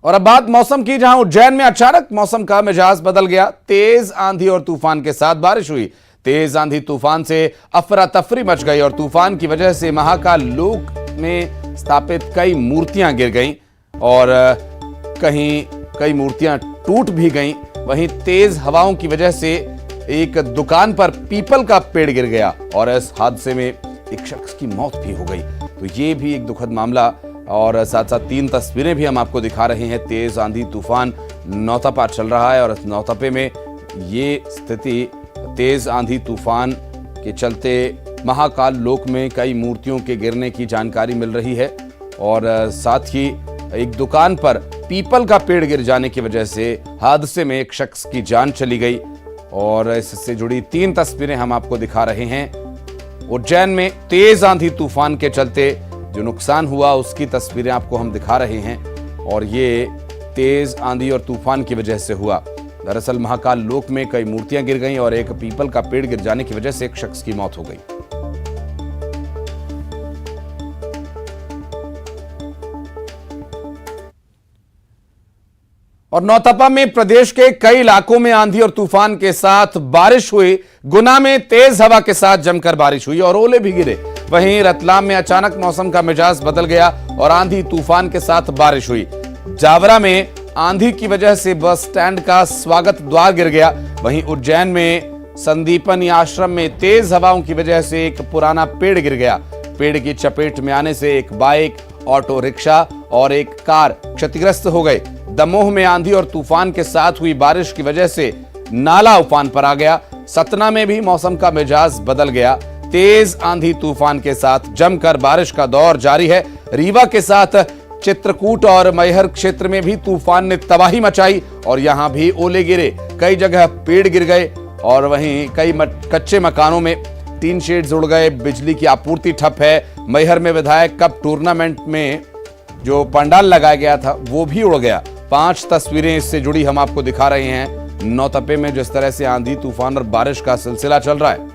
और अब बात मौसम की, जहां उज्जैन में अचानक मौसम का मिजाज बदल गया। तेज आंधी और तूफान के साथ बारिश हुई। तेज आंधी तूफान से अफरा तफरी मच गई और तूफान की वजह से महाकाल लोक में स्थापित कई मूर्तियां गिर गईं और कहीं कई मूर्तियां टूट भी गईं। वहीं तेज हवाओं की वजह से एक दुकान पर पीपल का पेड़ गिर गया और इस हादसे में एक शख्स की मौत भी हो गई। तो ये भी एक दुखद मामला और साथ साथ 3 तस्वीरें भी हम आपको दिखा रहे हैं। तेज आंधी तूफान नौतपा चल रहा है और इस नौतपे में ये स्थिति, तेज आंधी तूफान के चलते महाकाल लोक में कई मूर्तियों के गिरने की जानकारी मिल रही है और साथ ही एक दुकान पर पीपल का पेड़ गिर जाने की वजह से हादसे में एक शख्स की जान चली गई और इससे जुड़ी 3 तस्वीरें हम आपको दिखा रहे हैं। उज्जैन में तेज आंधी तूफान के चलते जो नुकसान हुआ उसकी तस्वीरें आपको हम दिखा रहे हैं और ये तेज आंधी और तूफान की वजह से हुआ। दरअसल महाकाल लोक में कई मूर्तियां गिर गईं और एक पीपल का पेड़ गिर जाने की वजह से एक शख्स की मौत हो गई। और नौतपा में प्रदेश के कई इलाकों में आंधी और तूफान के साथ बारिश हुई। गुना में तेज हवा के साथ जमकर बारिश हुई और ओले भी गिरे। वहीं रतलाम में अचानक मौसम का मिजाज बदल गया और आंधी तूफान के साथ बारिश हुई। जावरा में आंधी की वजह से बस स्टैंड का स्वागत द्वार गिर गया। वहीं उज्जैन में संदीपनी आश्रम में तेज हवाओं की वजह से एक पुराना पेड़ गिर गया। पेड़ की चपेट में आने से एक बाइक, ऑटो रिक्शा और एक कार क्षतिग्रस्त हो गए। दमोह में आंधी और तूफान के साथ हुई बारिश की वजह से नाला उफान पर आ गया। सतना में भी मौसम का मिजाज बदल गया। तेज आंधी तूफान के साथ जमकर बारिश का दौर जारी है। रीवा के साथ चित्रकूट और मैहर क्षेत्र में भी तूफान ने तबाही मचाई और यहां भी ओले गिरे। कई जगह पेड़ गिर गए और वहीं कई कच्चे मकानों में टीन शेड्स उड़ गए। बिजली की आपूर्ति ठप है। मैहर में विधायक कप टूर्नामेंट में जो पंडाल लगाया गया था वो भी उड़ गया। 5 तस्वीरें इससे जुड़ी हम आपको दिखा रहे हैं। नौतपे में जिस तरह से आंधी तूफान और बारिश का सिलसिला चल रहा है।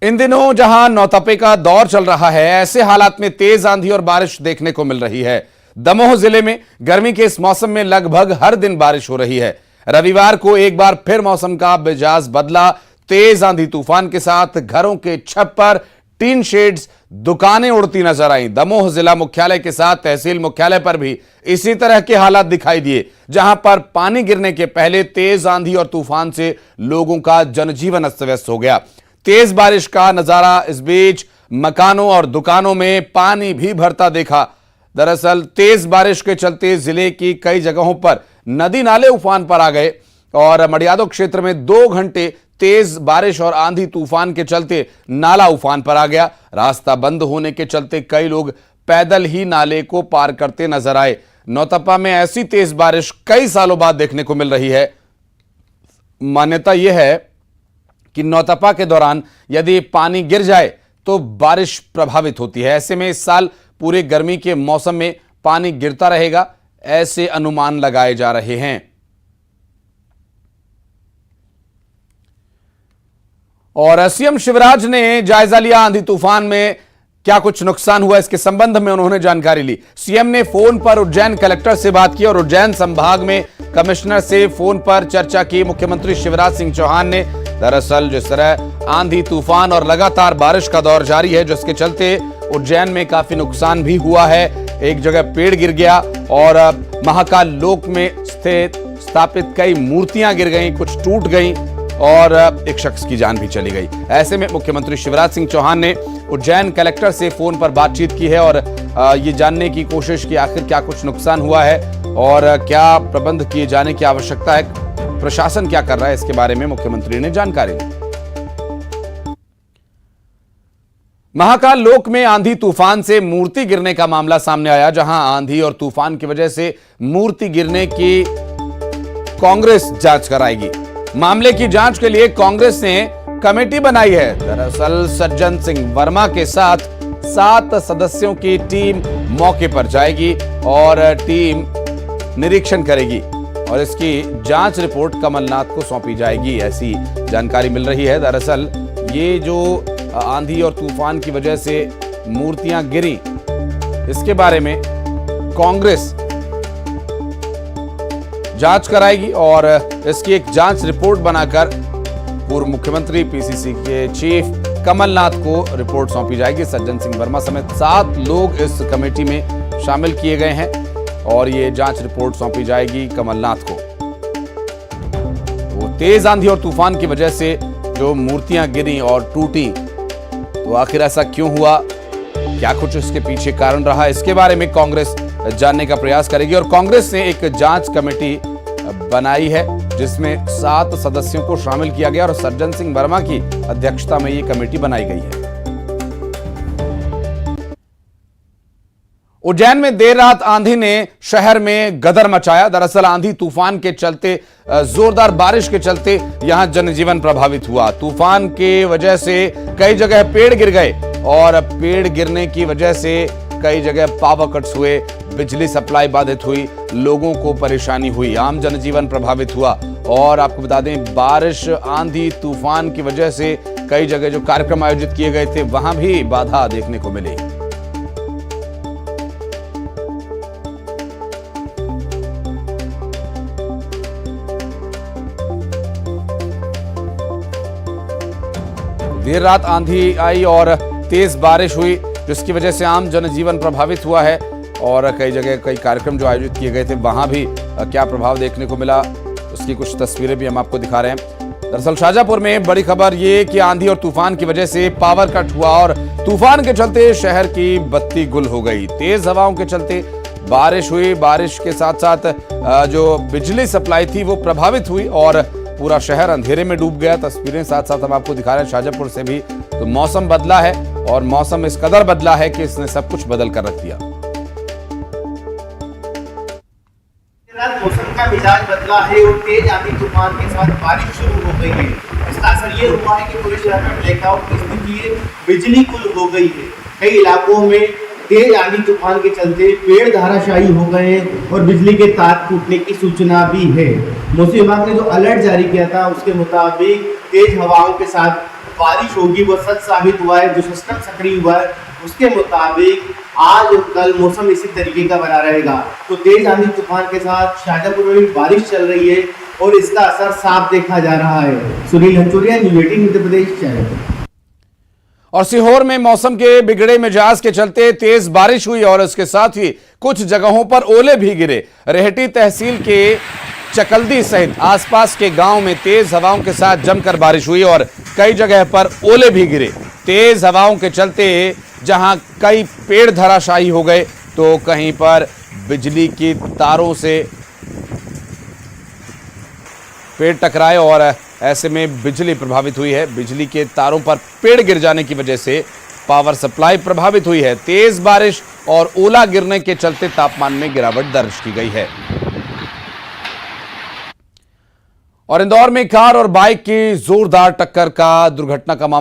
इन दिनों जहां नौतपे का दौर चल रहा है, ऐसे हालात में तेज आंधी और बारिश देखने को मिल रही है। दमोह जिले में गर्मी के इस मौसम में लगभग हर दिन बारिश हो रही है। रविवार को एक बार फिर मौसम का मिजाज बदला। तेज आंधी तूफान के साथ घरों के छत पर टीन शेड्स, दुकानें उड़ती नजर आईं। दमोह जिला मुख्यालय के साथ तहसील मुख्यालय पर भी इसी तरह के हालात दिखाई दिए, जहां पर पानी गिरने के पहले तेज आंधी और तूफान से लोगों का जनजीवन अस्त व्यस्त हो गया। तेज बारिश का नजारा इस बीच मकानों और दुकानों में पानी भी भरता देखा। दरअसल तेज बारिश के चलते जिले की कई जगहों पर नदी नाले उफान पर आ गए और मडियादो क्षेत्र में 2 घंटे तेज बारिश और आंधी तूफान के चलते नाला उफान पर आ गया। रास्ता बंद होने के चलते कई लोग पैदल ही नाले को पार करते नजर आए। नौतपा में ऐसी तेज बारिश कई सालों बाद देखने को मिल रही है। मान्यता यह है कि नौतपा के दौरान यदि पानी गिर जाए तो बारिश प्रभावित होती है। ऐसे में इस साल पूरे गर्मी के मौसम में पानी गिरता रहेगा, ऐसे अनुमान लगाए जा रहे हैं। और सीएम शिवराज ने जायजा लिया आंधी तूफान में क्या कुछ नुकसान हुआ, इसके संबंध में उन्होंने जानकारी ली। सीएम ने फोन पर उज्जैन कलेक्टर से बात की और उज्जैन संभाग में कमिश्नर से फोन पर चर्चा की। मुख्यमंत्री शिवराज सिंह चौहान ने दरअसल जिस तरह आंधी तूफान और लगातार बारिश का दौर जारी है, जिसके चलते उज्जैन में काफी नुकसान भी हुआ है। एक जगह पेड़ गिर गया और महाकाल लोक में स्थापित कई मूर्तियां गिर गईं, कुछ टूट गईं और एक शख्स की जान भी चली गई। ऐसे में मुख्यमंत्री शिवराज सिंह चौहान ने उज्जैन कलेक्टर से फोन पर बातचीत की है और ये जानने की कोशिश की आखिर क्या कुछ नुकसान हुआ है और क्या प्रबंध किए जाने की आवश्यकता है, प्रशासन क्या कर रहा है, इसके बारे में मुख्यमंत्री ने जानकारी दी। महाकाल लोक में आंधी तूफान से मूर्ति गिरने का मामला सामने आया, जहां आंधी और तूफान की वजह से मूर्ति गिरने की कांग्रेस जांच कराएगी। मामले की जांच के लिए कांग्रेस ने कमेटी बनाई है। दरअसल सज्जन सिंह वर्मा के साथ 7 सदस्यों की टीम मौके पर जाएगी और टीम निरीक्षण करेगी और इसकी जांच रिपोर्ट कमलनाथ को सौंपी जाएगी, ऐसी जानकारी मिल रही है। दरअसल ये जो आंधी और तूफान की वजह से मूर्तियां गिरी, इसके बारे में कांग्रेस जांच कराएगी और इसकी एक जांच रिपोर्ट बनाकर पूर्व मुख्यमंत्री पीसीसी के चीफ कमलनाथ को रिपोर्ट सौंपी जाएगी। सज्जन सिंह वर्मा समेत 7 लोग इस कमेटी में शामिल किए गए हैं और ये जांच रिपोर्ट सौंपी जाएगी कमलनाथ को। वो तेज आंधी और तूफान की वजह से जो मूर्तियां गिरी और टूटी, तो आखिर ऐसा क्यों हुआ, क्या कुछ इसके पीछे कारण रहा, इसके बारे में कांग्रेस जानने का प्रयास करेगी। और कांग्रेस ने एक जांच कमेटी बनाई है जिसमें 7 सदस्यों को शामिल किया गया और सज्जन सिंह वर्मा की अध्यक्षता में ये कमेटी बनाई गई है। उज्जैन में देर रात आंधी ने शहर में गदर मचाया। दरअसल आंधी तूफान के चलते, जोरदार बारिश के चलते यहां जनजीवन प्रभावित हुआ। तूफान के वजह से कई जगह पेड़ गिर गए और पेड़ गिरने की वजह से कई जगह पावर कट्स हुए, बिजली सप्लाई बाधित हुई, लोगों को परेशानी हुई, आम जनजीवन प्रभावित हुआ। और आपको बता दें, बारिश, आंधी, तूफान की वजह से कई जगह जो कार्यक्रम आयोजित किए गए थे वहां भी बाधा देखने को मिली। देर रात आंधी आई और तेज बारिश हुई, जिसकी वजह से आम जनजीवन प्रभावित हुआ है और कई जगह कई कार्यक्रम जो आयोजित किए गए थे वहां भी क्या प्रभाव देखने को मिला, उसकी कुछ तस्वीरें भी हम आपको दिखा रहे हैं। दरअसल शाहजहांपुर में बड़ी खबर ये कि आंधी और तूफान की वजह से पावर कट हुआ और तूफान के चलते शहर की बत्ती गुल हो गई। तेज हवाओं के चलते बारिश हुई, बारिश के साथ साथ जो बिजली सप्लाई थी वो प्रभावित हुई और पूरा शहर अंधेरे में डूब गया। तस्वीरें साथ साथ हम आपको दिखा रहे हैं शाहजहांपुर से भी। तो मौसम बदला है और मौसम इस कदर बदला है कि इसने सब कुछ बदल कर रख दिया। मौसम का मिजाज बदला है और तेज आंधी तूफान के साथ बारिश शुरू हो गई है। इसका असर ये हुआ है कि पूरे शहर में ब्लैकआउट की स्थिति है, बिजली गुल हो गई है। कई इलाकों में तेज आंधी तूफान के चलते पेड़ धराशायी हो गए और बिजली के तार टूटने की सूचना भी है। मौसम विभाग ने जो अलर्ट जारी किया था उसके मुताबिक तेज हवाओं के साथ बारिश होगी, वो सच साबित हुआ है। जो सिस्टम सक्रिय हुआ है उसके मुताबिक आज और कल मौसम इसी तरीके का बना रहेगा। तो तेज आंधी तूफान के साथ शाहजहांपुर में भी बारिश चल रही है और इसका असर साफ देखा जा रहा है। सुनील हंचोरिया, न्यूज़ 18 मध्य प्रदेश, शहर। और सीहोर में मौसम के बिगड़े मिजाज के चलते तेज बारिश हुई और इसके साथ ही कुछ जगहों पर ओले भी गिरे। रेहटी तहसील के चकल्दी सहित आसपास के गांव में तेज हवाओं के साथ जमकर बारिश हुई और कई जगह पर ओले भी गिरे। तेज हवाओं के चलते जहां कई पेड़ धराशायी हो गए तो कहीं पर बिजली की तारों से पेड़ टकराए और ऐसे में बिजली प्रभावित हुई है। बिजली के तारों पर पेड़ गिर जाने की वजह से पावर सप्लाई प्रभावित हुई है। तेज बारिश और ओला गिरने के चलते तापमान में गिरावट दर्ज की गई है। और इंदौर में कार और बाइक की जोरदार टक्कर का दुर्घटना का मामला